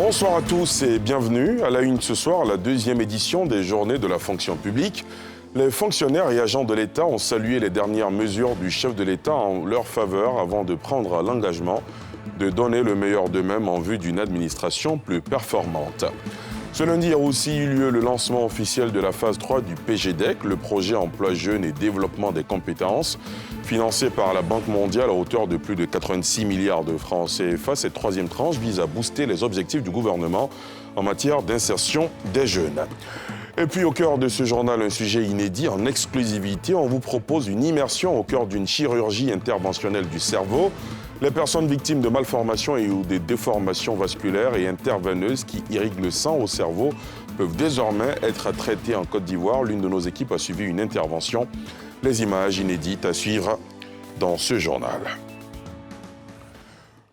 Bonsoir à tous et bienvenue. À la une ce soir, la deuxième édition des Journées de la fonction publique. Les fonctionnaires et agents de l'État ont salué les dernières mesures du chef de l'État en leur faveur avant de prendre l'engagement de donner le meilleur d'eux-mêmes en vue d'une administration plus performante. Ce lundi a aussi eu lieu le lancement officiel de la phase 3 du PGDEC, le projet emploi jeunes et développement des compétences, financé par la Banque mondiale à hauteur de plus de 86 milliards de francs CFA. Cette troisième tranche vise à booster les objectifs du gouvernement en matière d'insertion des jeunes. Et puis au cœur de ce journal, un sujet inédit en exclusivité. On vous propose une immersion au cœur d'une chirurgie interventionnelle du cerveau. Les personnes victimes de malformations et ou des déformations vasculaires et interveineuses qui irriguent le sang au cerveau peuvent désormais être traitées en Côte d'Ivoire. L'une de nos équipes a suivi une intervention. Les images inédites à suivre dans ce journal.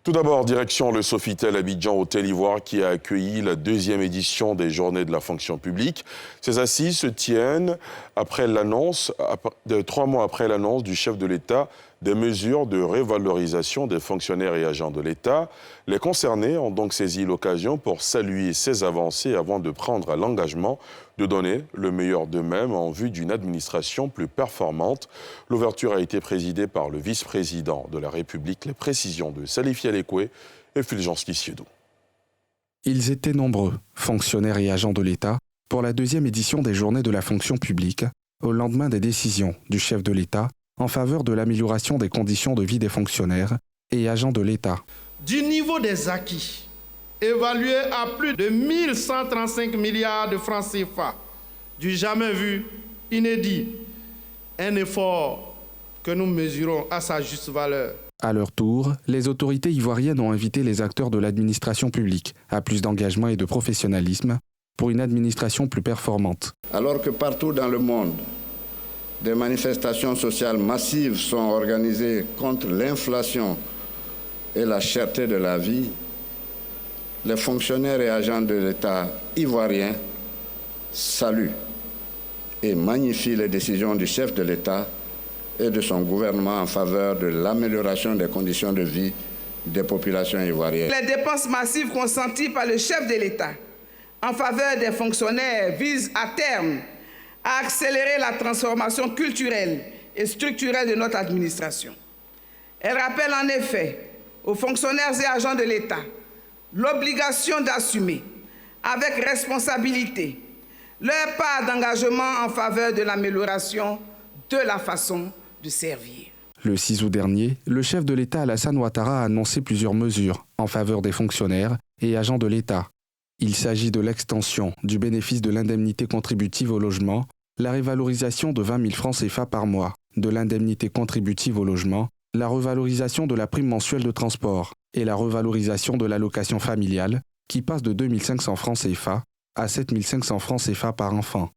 Tout d'abord, direction le Sofitel Abidjan Hôtel Ivoire qui a accueilli la deuxième édition des Journées de la fonction publique. Ces assises se tiennent après l'annonce, 3 mois après l'annonce du chef de l'État des mesures de révalorisation des fonctionnaires et agents de l'État. Les concernés ont donc saisi l'occasion pour saluer ces avancées avant de prendre l'engagement de donner le meilleur d'eux-mêmes en vue d'une administration plus performante. L'ouverture a été présidée par le vice-président de la République. Les précisions de Salif Yalekwe et Fulgence Kissiedou. Ils étaient nombreux, fonctionnaires et agents de l'État, pour la deuxième édition des Journées de la fonction publique, au lendemain des décisions du chef de l'État en faveur de l'amélioration des conditions de vie des fonctionnaires et agents de l'État. Du niveau des acquis, évalué à plus de 1135 milliards de francs CFA, du jamais vu, inédit, un effort que nous mesurons à sa juste valeur. À leur tour, les autorités ivoiriennes ont invité les acteurs de l'administration publique à plus d'engagement et de professionnalisme pour une administration plus performante. Alors que partout dans le monde, des manifestations sociales massives sont organisées contre l'inflation et la cherté de la vie, les fonctionnaires et agents de l'État ivoiriens saluent et magnifient les décisions du chef de l'État et de son gouvernement en faveur de l'amélioration des conditions de vie des populations ivoiriennes. Les dépenses massives consenties par le chef de l'État en faveur des fonctionnaires visent à terme à accélérer la transformation culturelle et structurelle de notre administration. Elle rappelle en effet aux fonctionnaires et agents de l'État l'obligation d'assumer avec responsabilité leur part d'engagement en faveur de l'amélioration de la façon de servir. Le 6 août dernier, le chef de l'État Alassane Ouattara a annoncé plusieurs mesures en faveur des fonctionnaires et agents de l'État. Il s'agit de l'extension du bénéfice de l'indemnité contributive au logement, la révalorisation de 20 000 francs CFA par mois de l'indemnité contributive au logement, la revalorisation de la prime mensuelle de transport et la revalorisation de l'allocation familiale qui passe de 2 500 francs CFA à 7 500 francs CFA par enfant.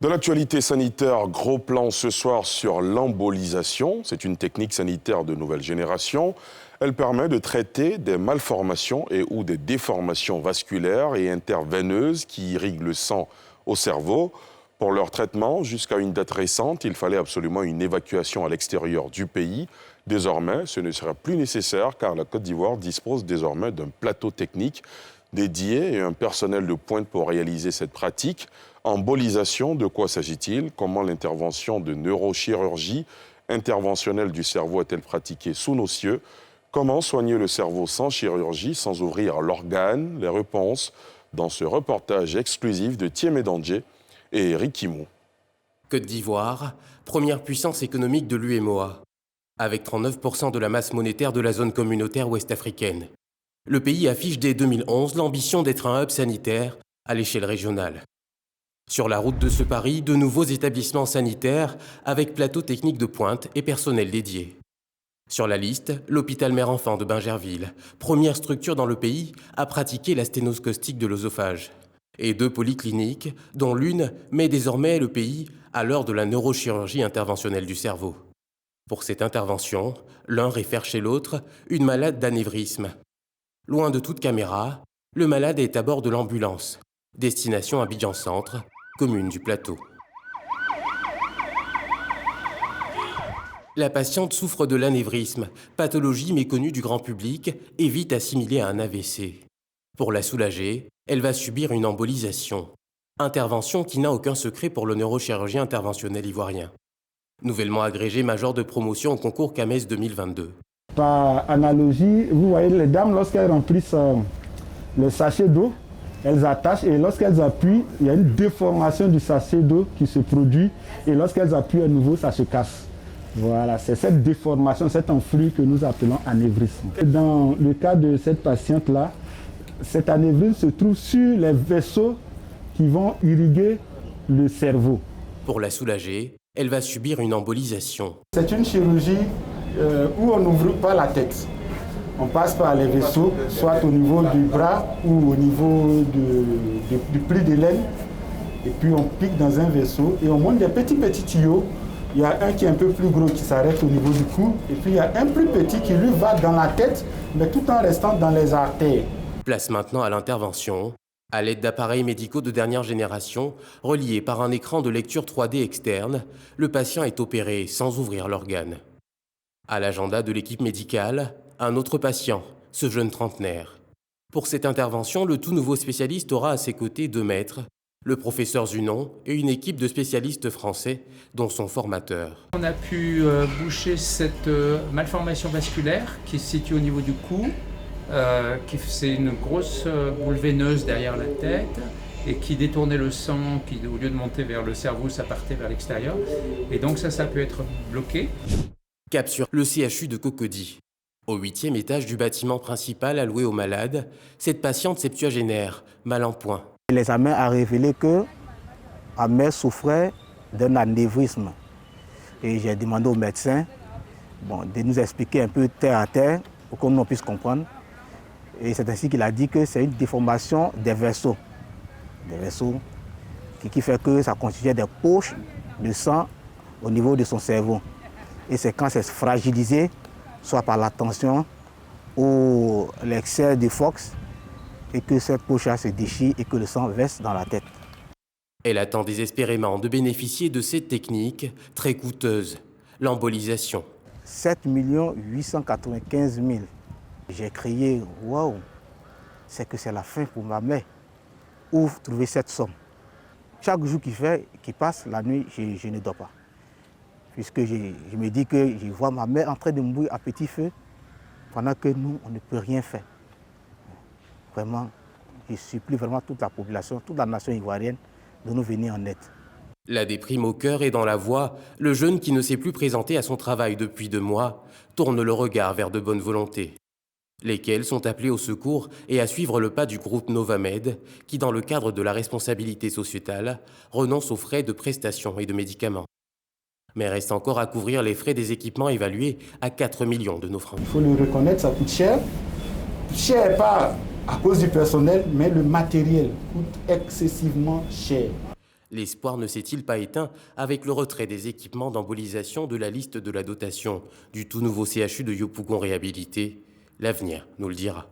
De l'actualité sanitaire, gros plan ce soir sur l'embolisation. C'est une technique sanitaire de nouvelle génération. Elle permet de traiter des malformations et ou des déformations vasculaires et interveineuses qui irriguent le sang au cerveau. Pour leur traitement, jusqu'à une date récente, il fallait absolument une évacuation à l'extérieur du pays. Désormais, ce ne sera plus nécessaire car la Côte d'Ivoire dispose désormais d'un plateau technique dédié et un personnel de pointe pour réaliser cette pratique. Embolisation, de quoi s'agit-il? Comment l'intervention de neurochirurgie interventionnelle du cerveau est-elle pratiquée sous nos cieux? Comment soigner le cerveau sans chirurgie, sans ouvrir l'organe? Les réponses dans ce reportage exclusif de Thiemé Dandje et Eric Kimou. Côte d'Ivoire, première puissance économique de l'UEMOA, avec 39% de la masse monétaire de la zone communautaire ouest-africaine. Le pays affiche dès 2011 l'ambition d'être un hub sanitaire à l'échelle régionale. Sur la route de ce pari, de nouveaux établissements sanitaires avec plateau technique de pointe et personnel dédié. Sur la liste, l'hôpital mère-enfant de Bingerville, première structure dans le pays à pratiquer la sténose caustique de l'œsophage. Et 2 polycliniques, dont l'une met désormais le pays à l'heure de la neurochirurgie interventionnelle du cerveau. Pour cette intervention, l'un réfère chez l'autre une malade d'anévrisme. Loin de toute caméra, le malade est à bord de l'ambulance. Destination Abidjan Centre, commune du Plateau. La patiente souffre de l'anévrisme, pathologie méconnue du grand public et vite assimilée à un AVC. Pour la soulager, elle va subir une embolisation. Intervention qui n'a aucun secret pour le neurochirurgien interventionnel ivoirien. Nouvellement agrégé major de promotion au concours CAMES 2022. Par analogie, vous voyez les dames, lorsqu'elles remplissent le sachet d'eau, elles attachent et lorsqu'elles appuient, il y a une déformation du sachet d'eau qui se produit et lorsqu'elles appuient à nouveau, ça se casse. Voilà, c'est cette déformation, cet enflux que nous appelons anévrisme. Dans le cas de cette patiente-là, cet anévrisme se trouve sur les vaisseaux qui vont irriguer le cerveau. Pour la soulager, elle va subir une embolisation. C'est une chirurgie où on n'ouvre pas la tête. On passe par les vaisseaux, soit au niveau du bras ou au niveau du pli de l'aine. Et puis on pique dans un vaisseau et on monte des petits tuyaux. Il y a un qui est un peu plus gros qui s'arrête au niveau du cou. Et puis il y a un plus petit qui lui va dans la tête, mais tout en restant dans les artères. Place maintenant à l'intervention. À l'aide d'appareils médicaux de dernière génération, reliés par un écran de lecture 3D externe, le patient est opéré sans ouvrir l'organe. À l'agenda de l'équipe médicale, un autre patient, ce jeune trentenaire. Pour cette intervention, le tout nouveau spécialiste aura à ses côtés 2 maîtres, le professeur Zunon et une équipe de spécialistes français, dont son formateur. On a pu boucher cette malformation vasculaire qui se situe au niveau du cou, c'est une grosse boule veineuse derrière la tête et qui détournait le sang, qui au lieu de monter vers le cerveau, ça partait vers l'extérieur. Et donc ça peut être bloqué. Cap sur le CHU de Cocody. Au 8e étage du bâtiment principal alloué aux malades, cette patiente septuagénaire, mal en point. L'examen a révélé que ma mère souffrait d'un anévrisme. Et j'ai demandé au médecin de nous expliquer un peu terre à terre pour que nous puisse comprendre. Et c'est ainsi qu'il a dit que c'est une déformation des vaisseaux. Des vaisseaux qui fait que ça constituait des poches de sang au niveau de son cerveau. Et c'est quand c'est fragilisé, soit par la tension ou l'excès de force, et que cette poche-là se déchire et que le sang verse dans la tête. Elle attend désespérément de bénéficier de cette technique très coûteuse, l'embolisation. 7 895 000. J'ai crié, waouh, c'est que c'est la fin pour ma mère. Où trouver cette somme? Chaque jour qui passe, la nuit, je ne dors pas. Puisque je me dis que je vois ma mère en train de mourir à petit feu, pendant que nous, on ne peut rien faire. Vraiment, je supplie vraiment toute la population, toute la nation ivoirienne de nous venir en aide. La déprime au cœur et dans la voix, le jeune qui ne s'est plus présenté à son travail depuis 2 mois tourne le regard vers de bonnes volontés, lesquelles sont appelées au secours et à suivre le pas du groupe Novamed, qui, dans le cadre de la responsabilité sociétale, renonce aux frais de prestations et de médicaments. Mais reste encore à couvrir les frais des équipements évalués à 4 millions de nos francs. Il faut le reconnaître, ça coûte cher. Cher pas à cause du personnel, mais le matériel coûte excessivement cher. L'espoir ne s'est-il pas éteint avec le retrait des équipements d'embolisation de la liste de la dotation du tout nouveau CHU de Yopougon réhabilité? L'avenir nous le dira.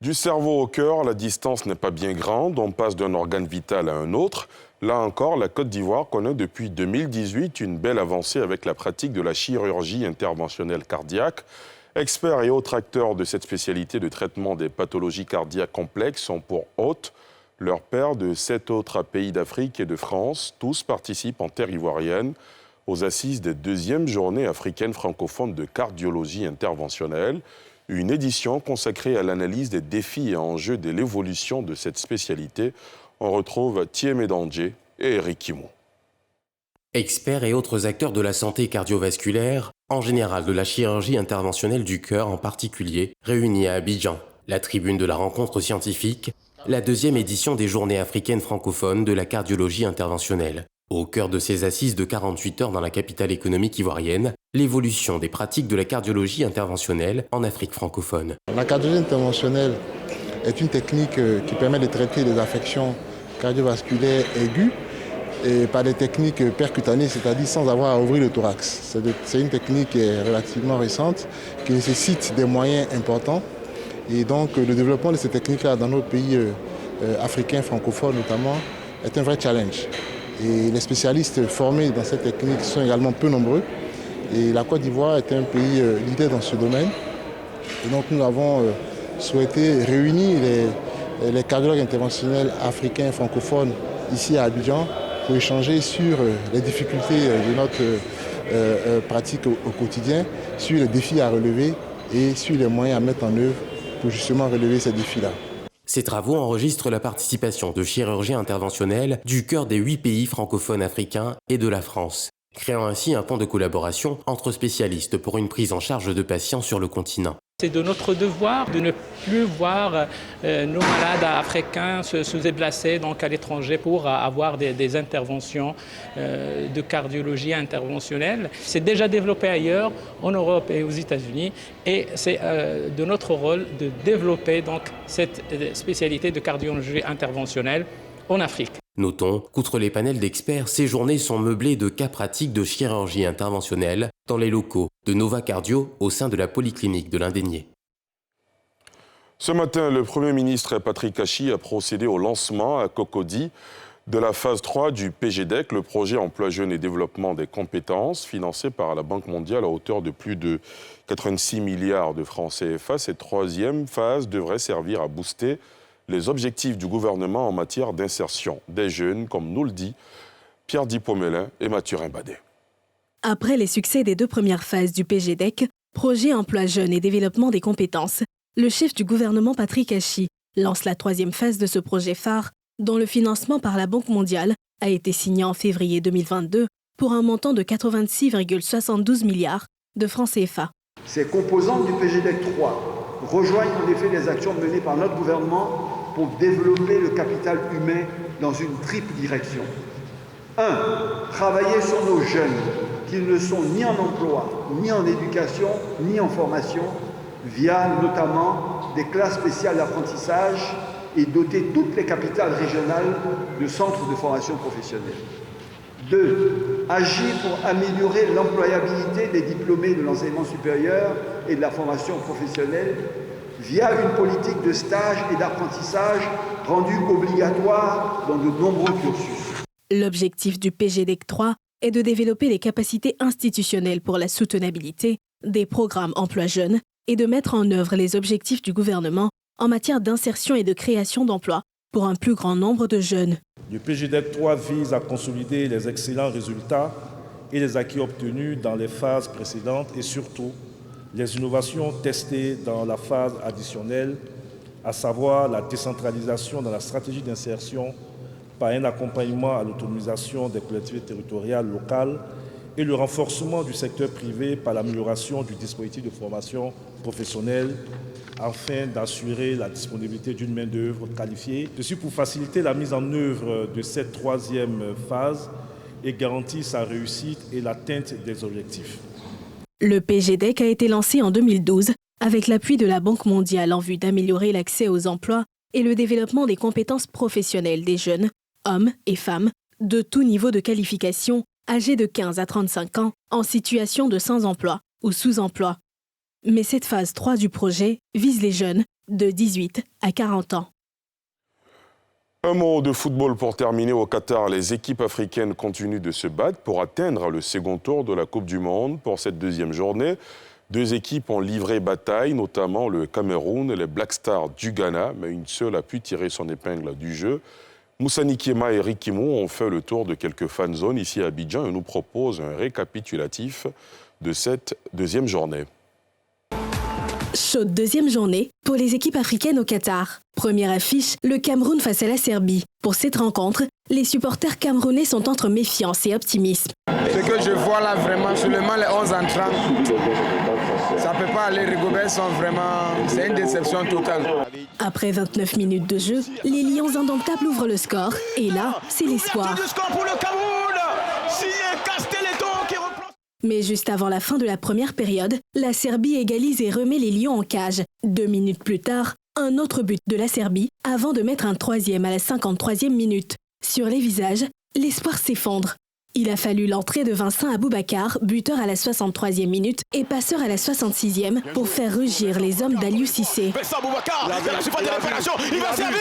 Du cerveau au cœur, la distance n'est pas bien grande. On passe d'un organe vital à un autre. Là encore, la Côte d'Ivoire connaît depuis 2018 une belle avancée avec la pratique de la chirurgie interventionnelle cardiaque. Experts et autres acteurs de cette spécialité de traitement des pathologies cardiaques complexes sont pour hôtes leurs pairs de 7 autres pays d'Afrique et de France. Tous participent en terre ivoirienne aux assises des 2e journées africaines francophones de cardiologie interventionnelle, une édition consacrée à l'analyse des défis et enjeux de l'évolution de cette spécialité. On retrouve Thiemé Dandje et Eric Kimon. Experts et autres acteurs de la santé cardiovasculaire, en général de la chirurgie interventionnelle du cœur en particulier, réunis à Abidjan, la tribune de la rencontre scientifique, la 2e édition des Journées africaines francophones de la cardiologie interventionnelle. Au cœur de ces assises de 48 heures dans la capitale économique ivoirienne, l'évolution des pratiques de la cardiologie interventionnelle en Afrique francophone. La cardiologie interventionnelle est une technique qui permet de traiter les affections cardiovasculaires aiguës et par des techniques percutanées, c'est-à-dire sans avoir à ouvrir le thorax. C'est une technique qui est relativement récente, qui nécessite des moyens importants. Et donc le développement de ces techniques-là dans nos pays africains francophones notamment est un vrai challenge. Et les spécialistes formés dans cette technique sont également peu nombreux. Et la Côte d'Ivoire est un pays leader dans ce domaine. Et donc nous avons souhaité réunir les cardiologues interventionnels africains francophones ici à Abidjan pour échanger sur les difficultés de notre pratique au quotidien, sur les défis à relever et sur les moyens à mettre en œuvre pour justement relever ces défis-là. Ces travaux enregistrent la participation de chirurgiens interventionnels du cœur des 8 pays francophones africains et de la France, créant ainsi un pont de collaboration entre spécialistes pour une prise en charge de patients sur le continent. C'est de notre devoir de ne plus voir nos malades africains se déplacer donc à l'étranger pour avoir des interventions de cardiologie interventionnelle. C'est déjà développé ailleurs, en Europe et aux États-Unis, et c'est de notre rôle de développer donc cette spécialité de cardiologie interventionnelle en Afrique. Notons qu'outre les panels d'experts, ces journées sont meublées de cas pratiques de chirurgie interventionnelle dans les locaux de Nova Cardio au sein de la polyclinique de l'Indénié. Ce matin, le Premier ministre Patrick Kachi a procédé au lancement à Cocody de la phase 3 du PGDEC, le projet Emploi Jeunes et Développement des Compétences, financé par la Banque mondiale à hauteur de plus de 86 milliards de francs CFA. Cette troisième phase devrait servir à booster les objectifs du gouvernement en matière d'insertion des jeunes, comme nous le dit Pierre Dipomelin et Mathurin Badet. Après les succès des 2 premières phases du PGDEC, projet Emploi Jeunes et Développement des Compétences, le chef du gouvernement Patrick Kachi lance la 3e phase de ce projet phare, dont le financement par la Banque mondiale a été signé en février 2022 pour un montant de 86,72 milliards de francs CFA. Ces composantes du PGDEC 3 rejoignent en effet les actions menées par notre gouvernement pour développer le capital humain dans une triple direction. 1. Travailler sur nos jeunes qui ne sont ni en emploi, ni en éducation, ni en formation, via notamment des classes spéciales d'apprentissage et doter toutes les capitales régionales de centres de formation professionnelle. 2. Agir pour améliorer l'employabilité des diplômés de l'enseignement supérieur et de la formation professionnelle via une politique de stage et d'apprentissage rendue obligatoire dans de nombreux cursus. L'objectif du PGDEC 3 est de développer les capacités institutionnelles pour la soutenabilité des programmes Emploi Jeunes et de mettre en œuvre les objectifs du gouvernement en matière d'insertion et de création d'emplois pour un plus grand nombre de jeunes. Le PGDEC 3 vise à consolider les excellents résultats et les acquis obtenus dans les phases précédentes et surtout les innovations testées dans la phase additionnelle, à savoir la décentralisation dans la stratégie d'insertion par un accompagnement à l'autonomisation des collectivités territoriales locales et le renforcement du secteur privé par l'amélioration du dispositif de formation professionnelle afin d'assurer la disponibilité d'une main-d'œuvre qualifiée. Ceci pour faciliter la mise en œuvre de cette 3e phase et garantir sa réussite et l'atteinte des objectifs. Le PGDEC a été lancé en 2012 avec l'appui de la Banque mondiale en vue d'améliorer l'accès aux emplois et le développement des compétences professionnelles des jeunes, hommes et femmes, de tout niveau de qualification, âgés de 15 à 35 ans, en situation de sans-emploi ou sous-emploi. Mais cette phase 3 du projet vise les jeunes de 18 à 40 ans. Un mot de football pour terminer. Au Qatar, les équipes africaines continuent de se battre pour atteindre le second tour de la Coupe du Monde. Pour cette 2e journée, 2 équipes ont livré bataille, notamment le Cameroun et les Black Stars du Ghana, mais une seule a pu tirer son épingle du jeu. Moussa Nikiema et Rikimo ont fait le tour de quelques fan zones ici à Abidjan et nous proposent un récapitulatif de cette 2e journée. Chaude 2e journée pour les équipes africaines au Qatar. Première affiche, le Cameroun face à la Serbie. Pour cette rencontre, les supporters camerounais sont entre méfiance et optimisme. Ce que je vois là vraiment, seulement les 11 entrants, ça ne peut pas aller. Rigobert sont vraiment... C'est une déception totale. Après 29 minutes de jeu, les Lions indomptables ouvrent le score. Et là, c'est l'espoir. Du score pour le Cameroun, signé Castelletto qui reprend. Mais juste avant la fin de la première période, la Serbie égalise et remet les Lions en cage. 2 minutes plus tard, un autre but de la Serbie avant de mettre un 3e à la 53e minute. Sur les visages, l'espoir s'effondre. Il a fallu l'entrée de Vincent Aboubakar, buteur à la 63e minute et passeur à la 66e pour faire rugir les hommes d'Aliou Cissé. Vincent Aboubakar, il a la surface de réparation, il va servir,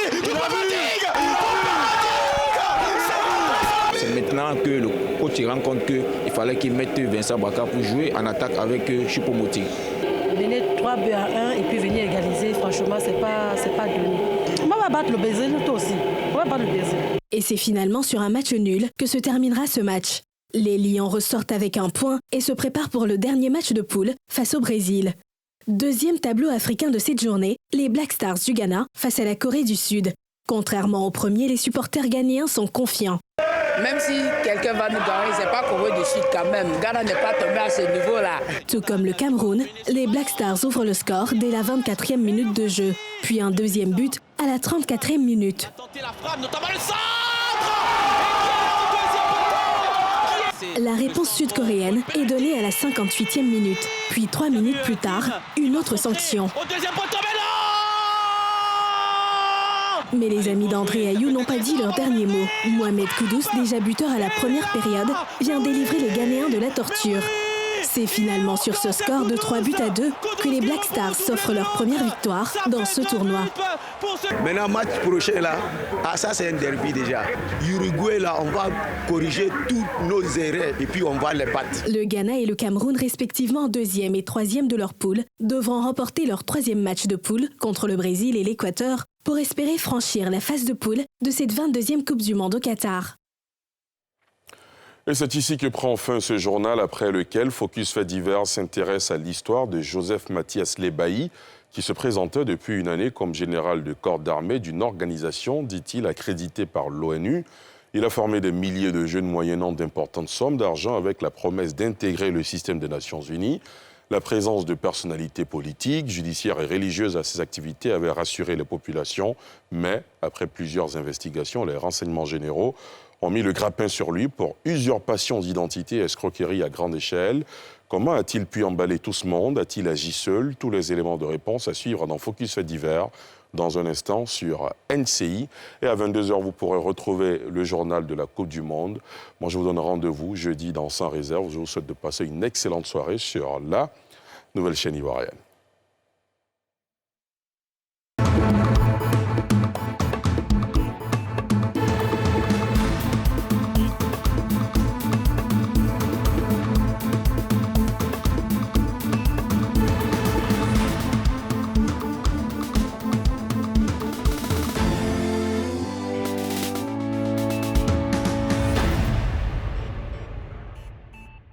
C'est maintenant que le coach rend compte qu'il fallait qu'il mette Vincent Aboubakar pour jouer en attaque avec Choupo-Moting. mener 3 buts à 1 et puis venir égaliser, franchement, c'est pas donné. On va battre le Brésil, nous aussi. On va battre le Brésil. Et c'est finalement sur un match nul que se terminera ce match. Les Lions ressortent avec un point et se préparent pour le dernier match de poule face au Brésil. Deuxième tableau africain de cette journée, les Black Stars du Ghana face à la Corée du Sud. Contrairement au premier, les supporters ghanéens sont confiants. Même si quelqu'un va nous gagner, c'est pas Corée du Sud quand même. Ghana n'est pas tombé à ce niveau-là. Tout comme le Cameroun, les Black Stars ouvrent le score dès la 24e minute de jeu, puis un deuxième but à la 34e minute. La réponse sud-coréenne est donnée à la 58e minute, puis 3 minutes plus tard, une autre sanction. Mais les amis d'André Ayew n'ont pas dit leur dernier mot. Mohamed Kudus, déjà buteur à la première période, vient délivrer les Ghanéens de la torture. C'est finalement sur ce score de 3-2 que les Black Stars s'offrent leur première victoire dans ce tournoi. Maintenant, match prochain là, ça c'est un derby déjà. Uruguay là, on va corriger toutes nos erreurs et puis on va les battre. Le Ghana et le Cameroun, respectivement 2e et 3e de leur poule, devront remporter leur 3e match de poule contre le Brésil et l'Équateur pour espérer franchir la phase de poule de cette 22e Coupe du Monde au Qatar. Et c'est ici que prend fin ce journal après lequel Focus Faits divers s'intéresse à l'histoire de Joseph Mathias Lebailly, qui se présentait depuis une année comme général de corps d'armée d'une organisation, dit-il, accréditée par l'ONU. Il a formé des milliers de jeunes moyennant d'importantes sommes d'argent avec la promesse d'intégrer le système des Nations Unies. La présence de personnalités politiques, judiciaires et religieuses à ces activités avait rassuré les populations, mais après plusieurs investigations, les renseignements généraux ont mis le grappin sur lui pour usurpation d'identité et escroquerie à grande échelle. Comment a-t-il pu emballer tout ce monde? A-t-il agi seul? Tous les éléments de réponse à suivre dans Focus Faits divers dans un instant sur NCI. Et à 22h, vous pourrez retrouver le journal de la Coupe du Monde. Moi, je vous donne rendez-vous jeudi dans Sans Réserve. Je vous souhaite de passer une excellente soirée sur la nouvelle chaîne ivoirienne.